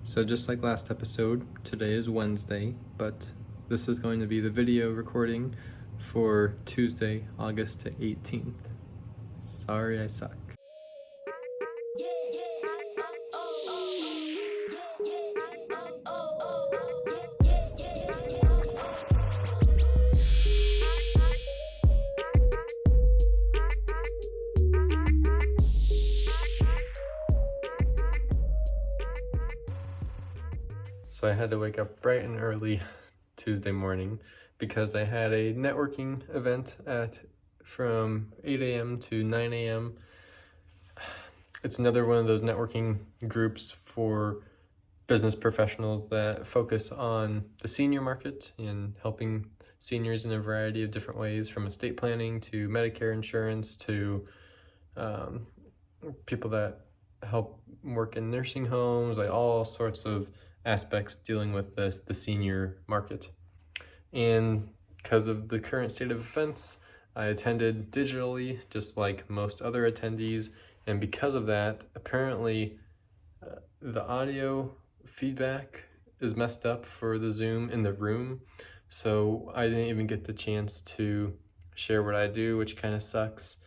So just like last episode, today is Wednesday, but this is going to be the video recording for Tuesday, August 18th. Sorry I suck. So I had to wake up bright and early Tuesday morning because I had a networking event from 8 a.m. to 9 a.m. It's another one of those networking groups for business professionals that focus on the senior market and helping seniors in a variety of different ways, from estate planning to Medicare insurance to people that help work in nursing homes, like all sorts of aspects dealing with the senior market. And because of the current state of events, I attended digitally, just like most other attendees. And because of that, apparently the audio feedback is messed up for the Zoom in the room. So I didn't even get the chance to share what I do, which kind of sucks.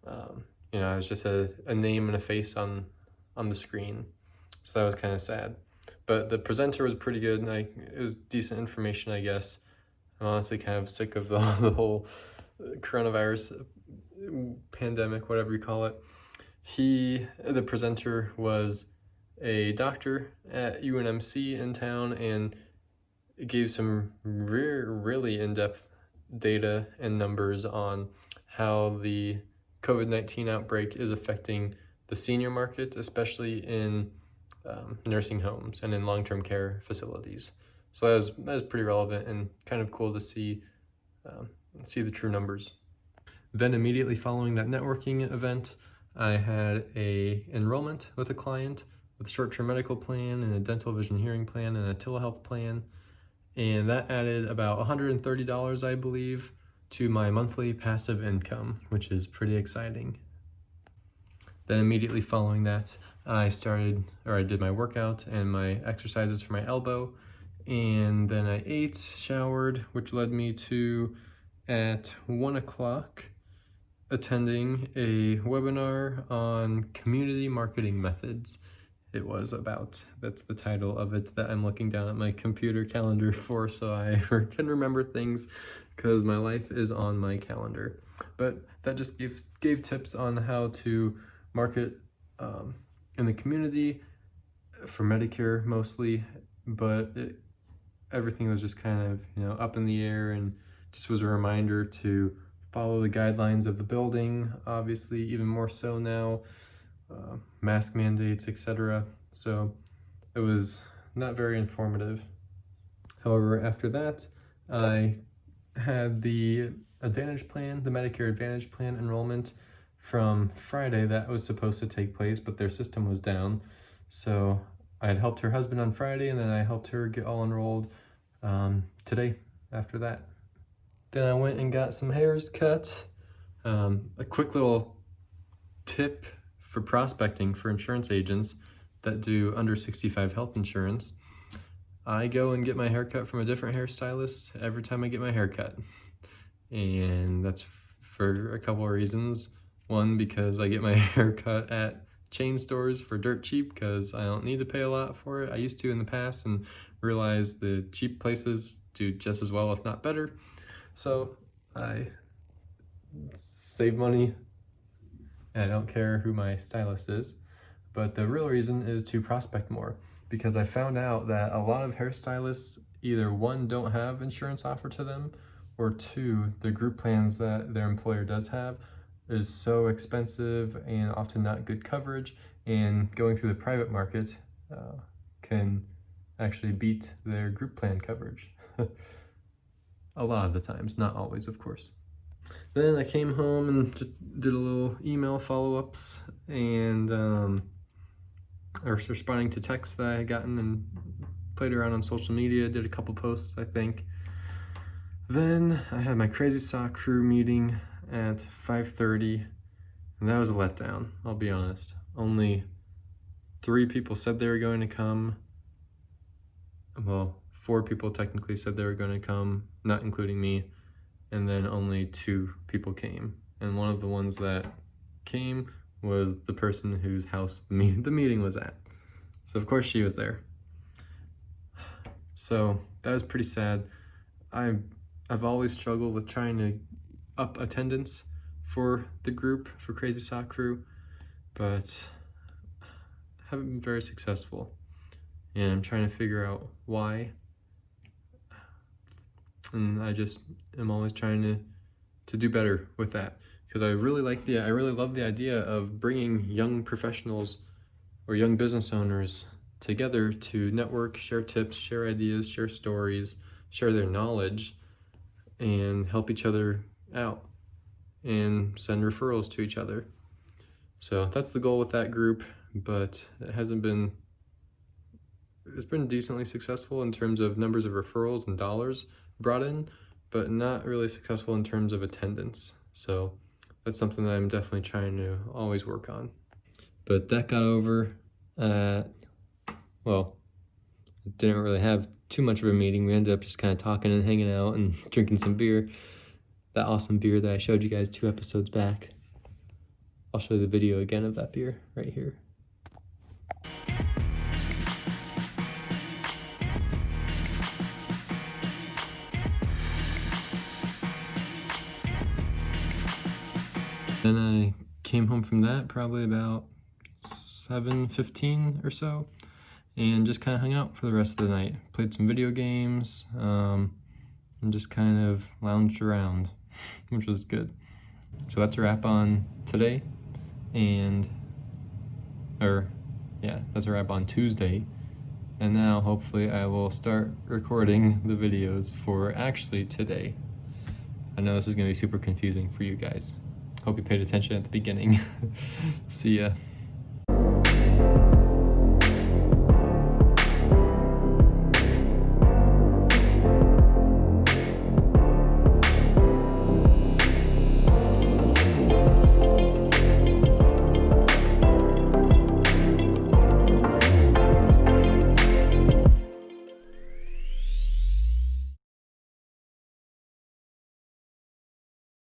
I was just a name and a face on the screen. So that was kind of sad. But the presenter was pretty good, and it was decent information, I guess. I'm honestly kind of sick of the whole coronavirus pandemic, whatever you call it. The presenter was a doctor at UNMC in town, and it gave some really in-depth data and numbers on how the COVID-19 outbreak is affecting the senior market, especially in nursing homes and in long-term care facilities. So that was pretty relevant and kind of cool to see the true numbers. Then immediately following that networking event, I had a enrollment with a client with a short-term medical plan and a dental vision hearing plan and a telehealth plan. And that added about $130, I believe, to my monthly passive income, which is pretty exciting. Then immediately following that, I did my workout and my exercises for my elbow, and then I ate, showered, which led me to, at 1 o'clock, attending a webinar on community marketing methods. That's the title of it that I'm looking down at my computer calendar for, so I can remember things because my life is on my calendar. But that just gave tips on how to market in the community for Medicare mostly, but everything was just kind of up in the air, and just was a reminder to follow the guidelines of the building, obviously even more so now, mask mandates, etc. So it was not very informative. However, after that, I had the Advantage plan, the Medicare Advantage plan enrollment from Friday that was supposed to take place, but their system was down. So I had helped her husband on Friday, and then I helped her get all enrolled today after that. Then I went and got some hairs cut. A quick little tip for prospecting for insurance agents that do under 65 health insurance. I go and get my hair cut from a different hairstylist every time I get my hair cut. And that's for a couple of reasons. One, because I get my hair cut at chain stores for dirt cheap because I don't need to pay a lot for it. I used to in the past and realized the cheap places do just as well, if not better. So I save money and I don't care who my stylist is. But the real reason is to prospect more, because I found out that a lot of hairstylists either, one, don't have insurance offered to them, or two, the group plans that their employer does have is so expensive and often not good coverage, and going through the private market can actually beat their group plan coverage. A lot of the times, not always, of course. Then I came home and just did a little email follow-ups, and I was responding to texts that I had gotten and played around on social media, did a couple posts, I think. Then I had my Crazy Sock crew meeting at 5:30, and that was a letdown, I'll be honest. Only 3 people said they were going to come, well, 4 people technically said they were going to come, not including me, and then only 2 people came. And one of the ones that came was the person whose house the meeting was at. So of course she was there. So that was pretty sad. I've always struggled with trying to up attendance for the group, for Crazy Sock Crew, but haven't been very successful. And I'm trying to figure out why. And I just am always trying to do better with that, because I really love the idea of bringing young professionals or young business owners together to network, share tips, share ideas, share stories, share their knowledge, and help each other out and send referrals to each other. So that's the goal with that group, but it's been decently successful in terms of numbers of referrals and dollars brought in, but not really successful in terms of attendance. So that's something that I'm definitely trying to always work on. But that got over well, didn't really have too much of a meeting. We ended up just kind of talking and hanging out and drinking some beer. That awesome beer that I showed you guys 2 episodes back. I'll show you the video again of that beer right here. Then I came home from that probably about 7:15 or so, and just kind of hung out for the rest of the night. Played some video games, and just kind of lounged around, which was good. So that's a wrap on today, that's a wrap on Tuesday. And now hopefully I will start recording the videos for actually today. I know this is gonna be super confusing for you guys. Hope you paid attention at the beginning. See ya.